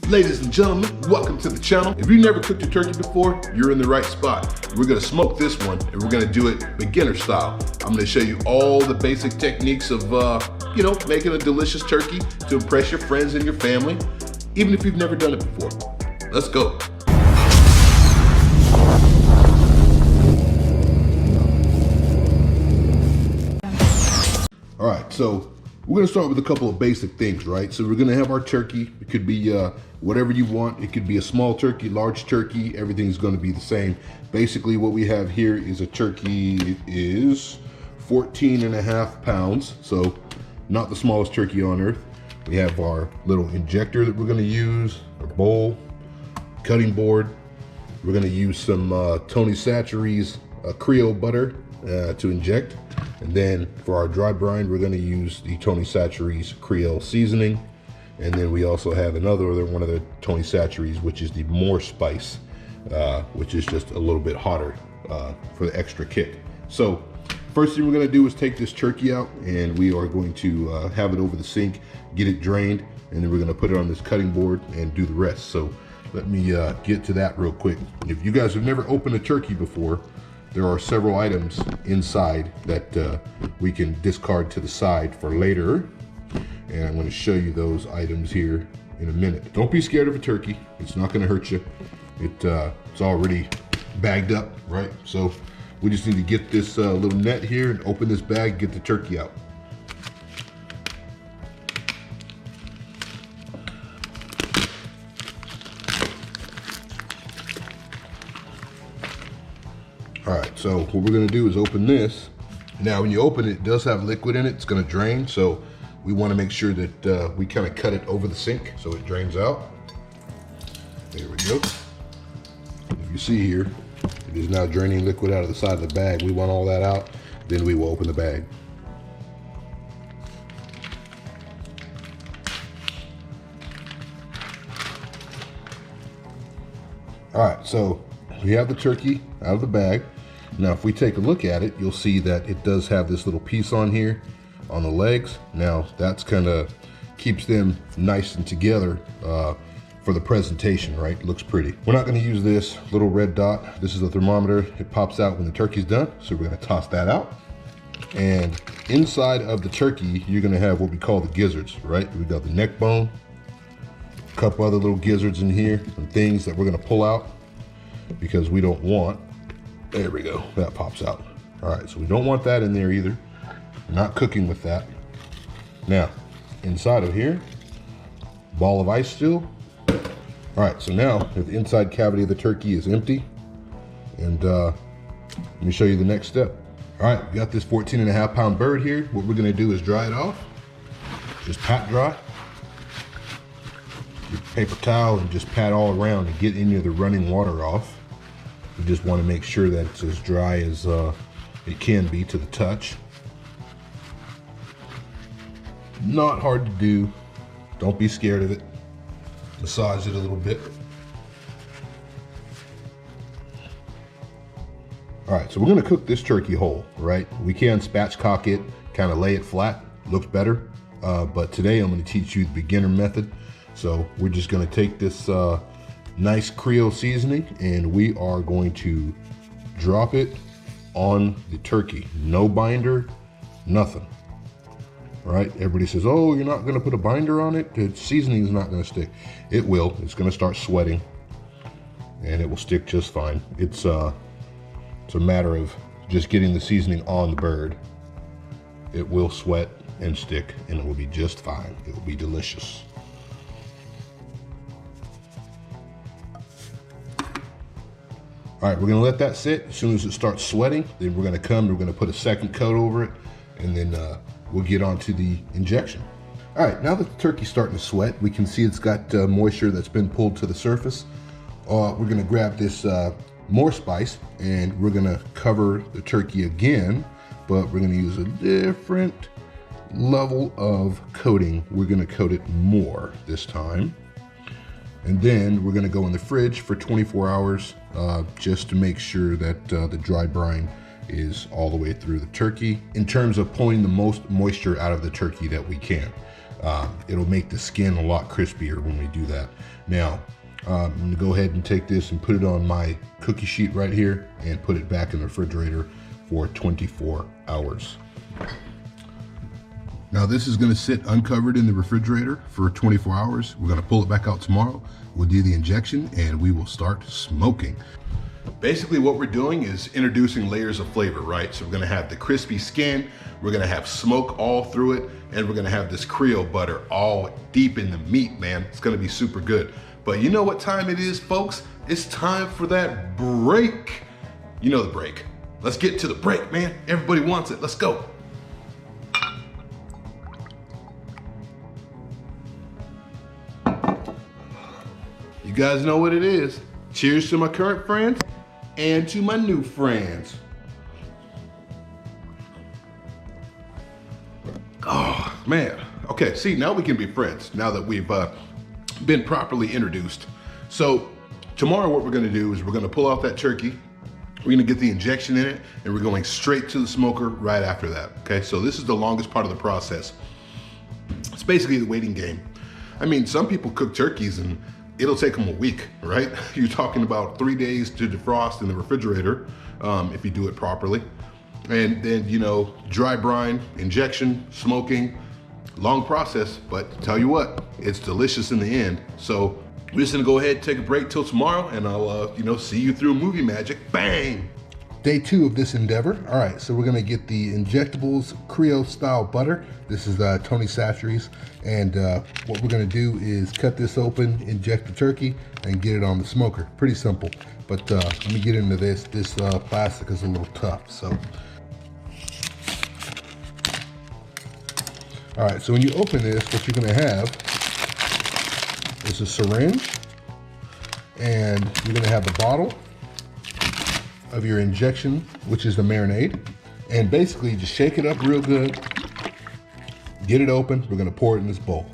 Ladies and gentlemen, welcome to the channel. If you've never cooked a turkey before, you're in the right spot. We're gonna smoke this one and we're gonna do it beginner style. I'm gonna show you all the basic techniques of, making a delicious turkey to impress your friends and your family, even if you've never done it before. Let's go. All right, so we're gonna start with a couple of basic things, right? So we're gonna have our turkey. It could be whatever you want. It could be a small turkey, large turkey, everything's gonna be the same. Basically what we have here is a turkey. It is 14.5 pounds, so not the smallest turkey on earth. We have our little injector that we're gonna use, our bowl, cutting board. We're gonna use some Tony Chachere's Creole butter to inject. And then for our dry brine, we're gonna use the Tony Chachere's Creole seasoning. And then we also have another one of the Tony Chachere's, which is the more spice, which is just a little bit hotter for the extra kick. So first thing we're gonna do is take this turkey out, and we are going to have it over the sink, get it drained, and then we're gonna put it on this cutting board and do the rest. So let me get to that real quick. If you guys have never opened a turkey before, there are several items inside that we can discard to the side for later. And I'm going to show you those items here in a minute. Don't be scared of a turkey. It's not going to hurt you. It's already bagged up, right? So we just need to get this little net here and open this bag, get the turkey out. All right, so what we're gonna do is open this. Now, when you open it, it does have liquid in it. It's gonna drain, so we wanna make sure that we kind of cut it over the sink so it drains out. There we go. If you see here, it is now draining liquid out of the side of the bag. We want all that out, then we will open the bag. All right, so we have the turkey out of the bag. Now, if we take a look at it, you'll see that it does have this little piece on here on the legs. Now, that's kind of keeps them nice and together for the presentation, right? Looks pretty. We're not gonna use this little red dot. This is a thermometer. It pops out when the turkey's done. So we're gonna toss that out. And inside of the turkey, you're gonna have what we call the gizzards, right? We got the neck bone, a couple other little gizzards in here, and things that we're gonna pull out because we don't want. There we go, that pops out. All right, so we don't want that in there either. We're not cooking with that. Now, inside of here, ball of ice still. All right, so now the inside cavity of the turkey is empty. And let me show you the next step. All right, we got this 14.5 pound bird here. What we're gonna do is dry it off. Just pat dry. Get a paper towel and just pat all around to get any of the running water off. We just want to make sure that it's as dry as it can be to the touch. Not hard to do. Don't be scared of it. Massage it a little bit. All right, so we're going to cook this turkey whole, right? We can spatchcock it, kind of lay it flat. Looks better. But today I'm going to teach you the beginner method. So we're just going to take this nice Creole seasoning and we are going to drop it on the turkey. No binder, nothing. All right, everybody says, oh, you're not gonna put a binder on it? The seasoning is not gonna stick. It will, it's gonna start sweating and it will stick just fine. It's a matter of just getting the seasoning on the bird. It will sweat and stick and it will be just fine. It will be delicious. All right, we're gonna let that sit. As soon as it starts sweating, then we're gonna put a second coat over it, and then we'll get on to the injection. All right, now that the turkey's starting to sweat, we can see it's got moisture that's been pulled to the surface. We're gonna grab this more spice, and we're gonna cover the turkey again, but we're gonna use a different level of coating. We're gonna coat it more this time. And then we're gonna go in the fridge for 24 hours just to make sure that the dry brine is all the way through the turkey in terms of pulling the most moisture out of the turkey that we can. It'll make the skin a lot crispier when we do that. Now, I'm gonna go ahead and take this and put it on my cookie sheet right here and put it back in the refrigerator for 24 hours. Now this is gonna sit uncovered in the refrigerator for 24 hours. We're gonna pull it back out tomorrow. We'll do the injection and we will start smoking. Basically what we're doing is introducing layers of flavor, right? So we're gonna have the crispy skin, we're gonna have smoke all through it, and we're gonna have this Creole butter all deep in the meat, man. It's gonna be super good. But you know what time it is, folks? It's time for that break. You know the break. Let's get to the break, man. Everybody wants it, let's go. You guys know what it is. Cheers to my current friends and to my new friends. Oh, man. Okay, see, now we can be friends now that we've been properly introduced. So tomorrow what we're gonna do is we're gonna pull out that turkey, we're gonna get the injection in it, and we're going straight to the smoker right after that, okay? So this is the longest part of the process. It's basically the waiting game. I mean, some people cook turkeys and it'll take them a week, right? You're talking about 3 days to defrost in the refrigerator if you do it properly. And then, you know, dry brine, injection, smoking, long process, but tell you what, it's delicious in the end. So we're just gonna go ahead and take a break till tomorrow and I'll, you know, see you through movie magic, bang! Day 2 of this endeavor. All right, so we're gonna get the Injectables Creole style butter. This is Tony Chachere's, and what we're gonna do is cut this open, inject the turkey, and get it on the smoker. Pretty simple, but let me get into this. This plastic is a little tough, so. All right, so when you open this, what you're gonna have is a syringe, and you're gonna have the bottle of your injection, which is the marinade, and basically just shake it up real good, get it open. We're gonna pour it in this bowl.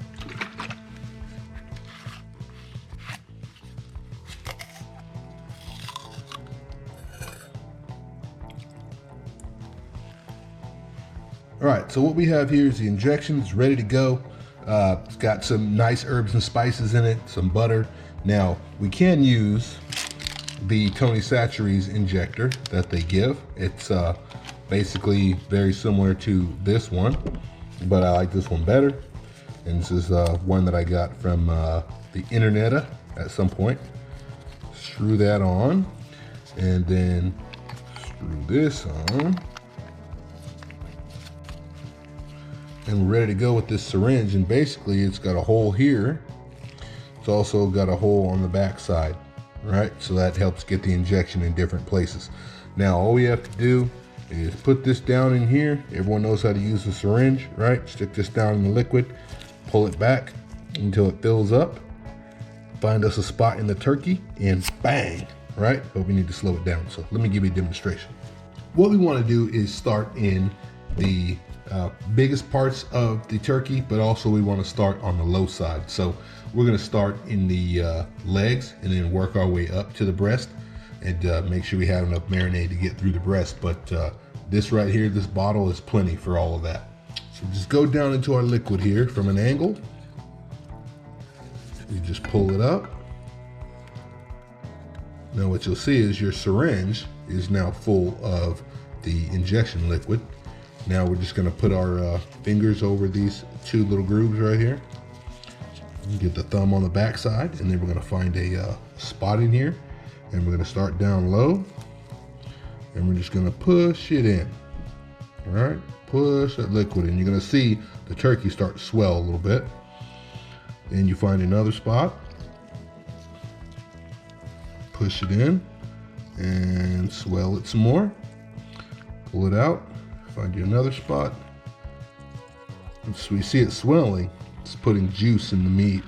All right, so what we have here is the injection. It's ready to go. It's got some nice herbs and spices in it, some butter. Now, we can use the Tony Chachere's injector that they give. It's basically very similar to this one, but I like this one better. And this is one that I got from the internet at some point. Screw that on, and then screw this on. And we're ready to go with this syringe, and basically it's got a hole here. It's also got a hole on the back side, right? So that helps get the injection in different places. Now all we have to do is put this down in here. Everyone knows how to use the syringe, right? Stick this down in the liquid, pull it back until it fills up. Find us a spot in the turkey and bang, right? But we need to slow it down. So let me give you a demonstration. What we want to do is start in the biggest parts of the turkey, but also we want to start on the low side. So we're going to start in the legs and then work our way up to the breast, and make sure we have enough marinade to get through the breast. But this right here, this bottle is plenty for all of that. So just go down into our liquid here from an angle. You just pull it up. Now what you'll see is your syringe is now full of the injection liquid. Now we're just gonna put our fingers over these 2 little grooves right here. Get the thumb on the back side, and then we're gonna find a spot in here, and we're gonna start down low, and we're just gonna push it in. All right, push that liquid in. You're gonna see the turkey start to swell a little bit. Then you find another spot, push it in, and swell it some more. Pull it out. Find you another spot. And so we see it swelling. It's putting juice in the meat,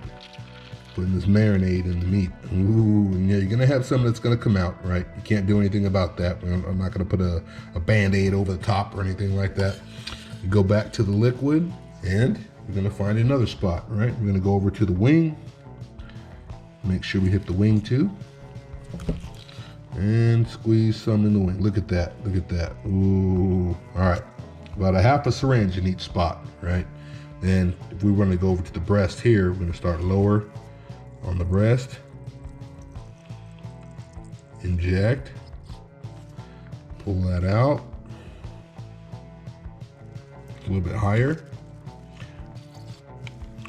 putting this marinade in the meat. Ooh, and yeah, you're gonna have some that's gonna come out, right? You can't do anything about that. I'm not gonna put a Band-Aid over the top or anything like that. You go back to the liquid, and we're gonna find another spot, right? We're gonna go over to the wing. Make sure we hit the wing too. And squeeze some in the wing. Look at that, look at that. Ooh, all right. About a half a syringe in each spot, right? Then if we want to go over to the breast here, we're gonna start lower on the breast. Inject, pull that out. A little bit higher.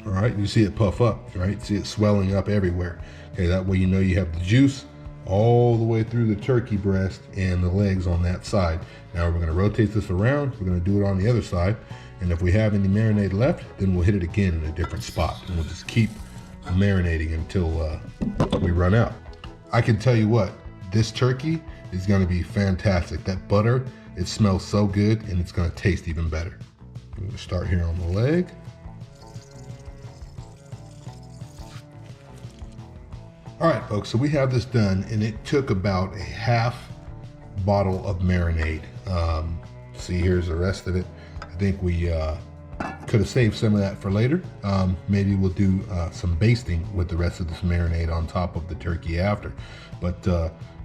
All right, you see it puff up, right? See it swelling up everywhere. Okay, that way you know you have the juice all the way through the turkey breast and the legs on that side. Now we're gonna rotate this around. We're gonna do it on the other side. And if we have any marinade left, then we'll hit it again in a different spot. And we'll just keep marinating until we run out. I can tell you what, this turkey is gonna be fantastic. That butter, it smells so good and it's gonna taste even better. I'm gonna start here on the leg. All right, folks, so we have this done, and it took about a half bottle of marinade. See, here's the rest of it. I think we could have saved some of that for later. Maybe we'll do some basting with the rest of this marinade on top of the turkey after. But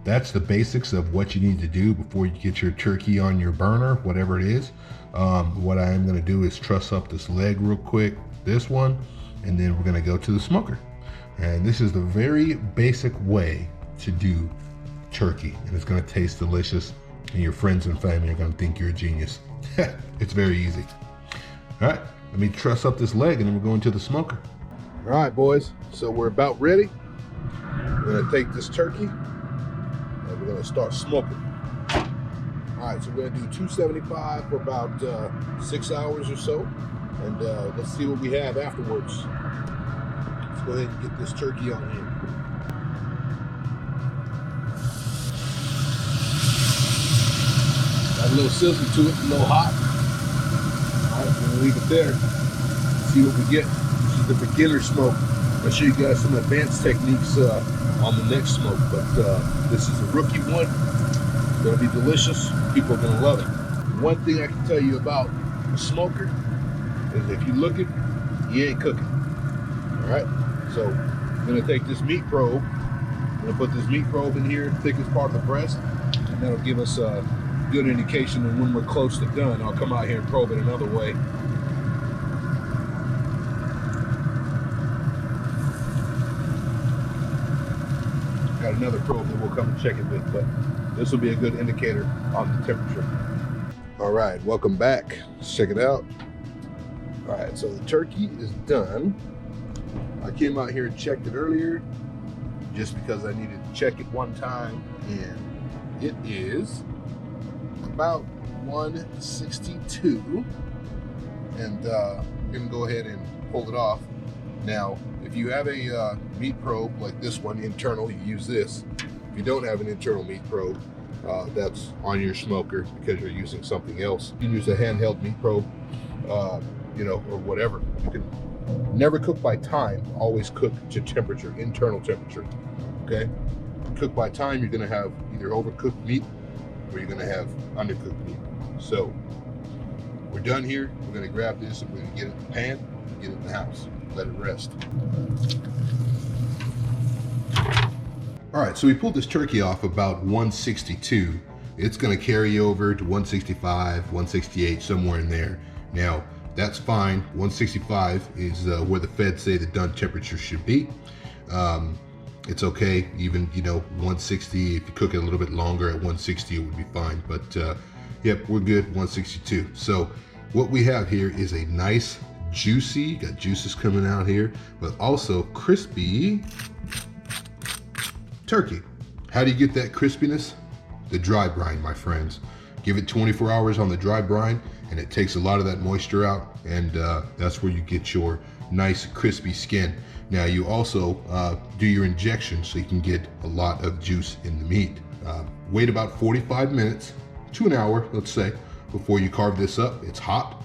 that's the basics of what you need to do before you get your turkey on your burner, whatever it is. What I am gonna do is truss up this leg real quick, this one, and then we're gonna go to the smoker. And this is the very basic way to do turkey, and it's gonna taste delicious, and your friends and family are gonna think you're a genius. It's very easy. All right, let me truss up this leg and then we're going to the smoker. All right, boys, so we're about ready. We're gonna take this turkey and we're gonna start smoking. All right, so we're gonna do 275 for about 6 hours or so, and let's see what we have afterwards. Let's go ahead and get this turkey on here. Got a little sizzle to it, a little hot. All right, we're gonna leave it there. See what we get. This is the beginner smoke. I'll show you guys some advanced techniques on the next smoke, but this is a rookie one. It's gonna be delicious. People are gonna love it. One thing I can tell you about a smoker is if you look it, you ain't cooking. All right, so I'm gonna take this meat probe. I'm gonna put this meat probe in here, thickest part of the breast, and that'll give us a good indication of when we're close to done. I'll come out here and probe it another way. Got another probe that we'll come and check it with, but this will be a good indicator on the temperature. All right, welcome back. Let's check it out. All right, so the turkey is done. I came out here and checked it earlier just because I needed to check it one time, and it is about 162, and I'm gonna go ahead and pull it off. Now, if you have a meat probe like this one, internal, you use this. If you don't have an internal meat probe, that's on your smoker because you're using something else. You can use a handheld meat probe, you know, or whatever. You can never cook by time, always cook to temperature, internal temperature, okay? Cook by time, you're gonna have either overcooked meat or you're gonna have undercooked meat. So we're done here. We're gonna grab this and we're gonna get it in the pan, get it in the house, let it rest. All right, so we pulled this turkey off about 162. It's gonna carry over to 165, 168, somewhere in there. Now, that's fine. 165 is where the feds say the done temperature should be. It's okay, even, you know, 160, if you cook it a little bit longer at 160, it would be fine. But yep, we're good, 162. So what we have here is a nice, juicy, got juices coming out here, but also crispy turkey. How do you get that crispiness? The dry brine, my friends. Give it 24 hours on the dry brine, and it takes a lot of that moisture out, and that's where you get your nice crispy skin. Now you also do your injection so you can get a lot of juice in the meat. Wait about 45 minutes to an hour, let's say, before you carve this up. It's hot.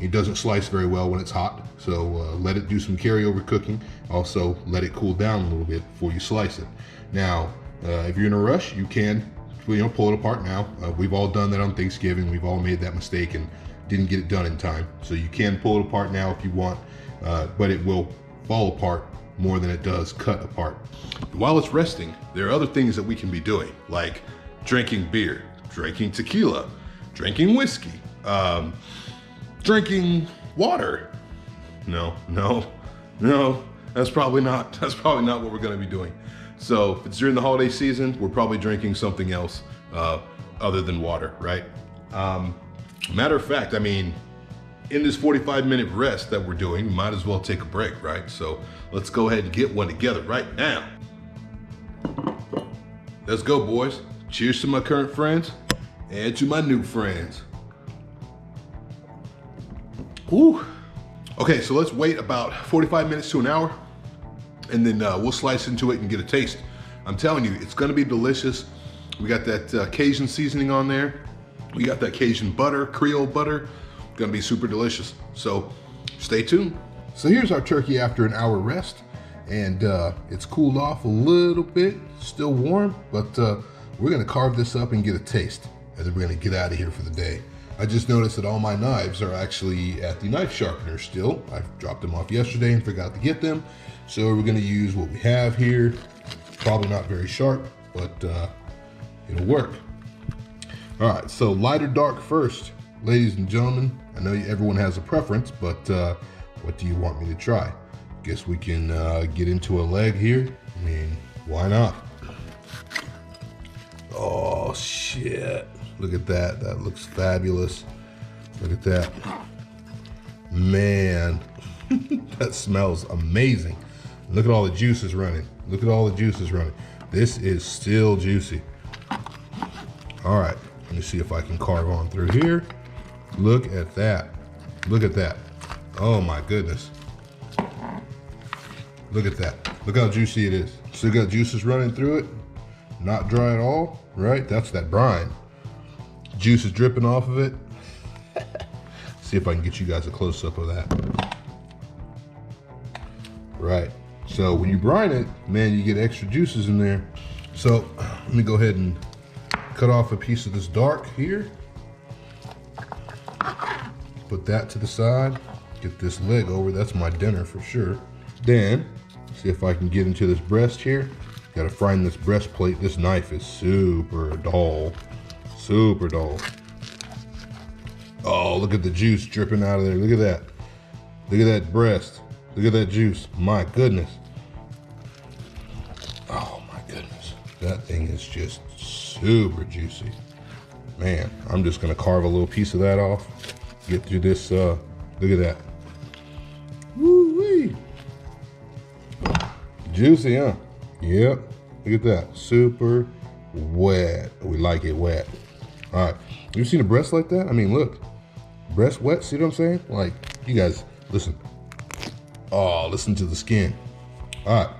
It doesn't slice very well when it's hot, so let it do some carryover cooking. Also, let it cool down a little bit before you slice it. Now, if you're in a rush, you can, you know, pull it apart now. We've all done that on Thanksgiving. We've all made that mistake and didn't get it done in time. So you can pull it apart now if you want, but it will fall apart more than it does cut apart. While it's resting, there are other things that we can be doing, like drinking beer, drinking tequila, drinking whiskey, drinking water. No, that's probably not what we're gonna be doing. So if it's during the holiday season, we're probably drinking something else other than water, right? Matter of fact, I mean, in this 45-minute rest that we're doing, we might as well take a break, right? So let's go ahead and get one together right now. Let's go, boys. Cheers to my current friends and to my new friends. Whew. Okay, so let's wait about 45 minutes to an hour, and then we'll slice into it and get a taste. I'm telling you, it's gonna be delicious. We got that Cajun seasoning on there. We got that Cajun butter, Creole butter. Gonna be super delicious. So stay tuned. So here's our turkey after an hour rest, and it's cooled off a little bit, still warm, but we're gonna carve this up and get a taste, and then we're gonna get out of here for the day. I just noticed that all my knives are actually at the knife sharpener still. I dropped them off yesterday and forgot to get them. So we're gonna use what we have here. Probably not very sharp, but it'll work. All right, so light or dark first, ladies and gentlemen. I know everyone has a preference, but what do you want me to try? Guess we can get into a leg here. I mean, why not? Oh, shit. Look at that, that looks fabulous. Look at that. Man, that smells amazing. Look at all the juices running. Look at all the juices running. This is still juicy. All right, let me see if I can carve on through here. Look at that. Look at that. Oh my goodness. Look at that. Look how juicy it is. Still got juices running through it. Not dry at all, right? That's that brine. Juice is dripping off of it. See if I can get you guys a close-up of that. Right. So when you brine it, man, you get extra juices in there. So let me go ahead and cut off a piece of this dark here. Put that to the side. Get this leg over. That's my dinner for sure. Then, see if I can get into this breast here. Gotta find this breastplate. This knife is super dull. Super dull. Oh, look at the juice dripping out of there. Look at that. Look at that breast. Look at that juice. My goodness. Oh my goodness. That thing is just super juicy. Man, I'm just gonna carve a little piece of that off. Get through this, look at that. Woo-wee. Juicy, huh? Yep, look at that. Super wet. We like it wet. All right, you seen a breast like that? I mean, look, breast wet, see what I'm saying? Like, you guys, listen. Oh, listen to the skin. All right,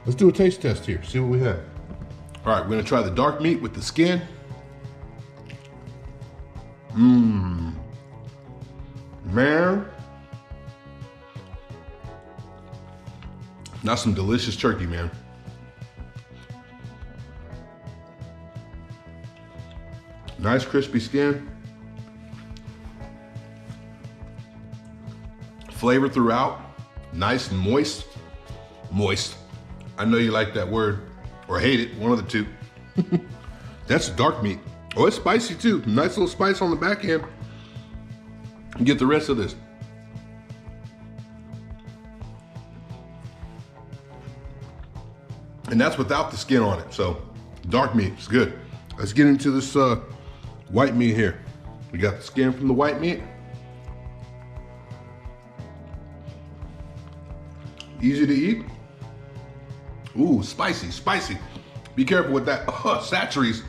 let's do a taste test here, see what we have. All right, we're gonna try the dark meat with the skin. Man. That's some delicious turkey, man. Nice crispy skin. Flavor throughout. Nice and moist. Moist. I know you like that word, or hate it, one of the two. That's dark meat. Oh, it's spicy too. Nice little spice on the back end. Get the rest of this. And that's without the skin on it. So dark meat is good. Let's get into this white meat here. We got the skin from the white meat. Easy to eat. Ooh, spicy, spicy. Be careful with that. Satcheries.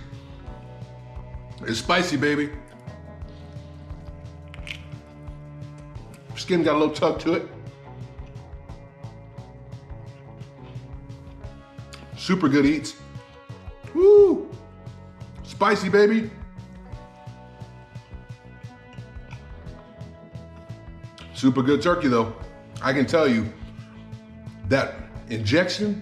It's spicy, baby. Skin got a little tug to it. Super good eats. Woo! Spicy, baby. Super good turkey though. I can tell you that injection,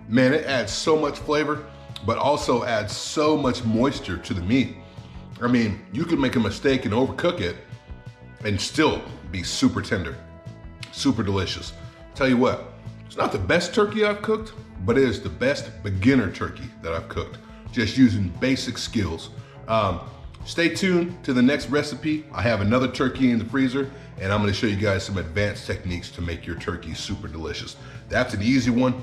man, it adds so much flavor, but also adds so much moisture to the meat. I mean, you could make a mistake and overcook it and still be super tender, super delicious. Tell you what, it's not the best turkey I've cooked, but it is the best beginner turkey that I've cooked, just using basic skills. Stay tuned to the next recipe. I have another turkey in the freezer, and I'm gonna show you guys some advanced techniques to make your turkey super delicious. That's an easy one,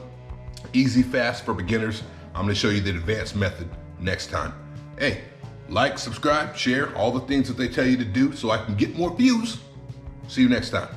easy, fast for beginners. I'm gonna show you the advanced method next time. Hey, like, subscribe, share, all the things that they tell you to do so I can get more views. See you next time.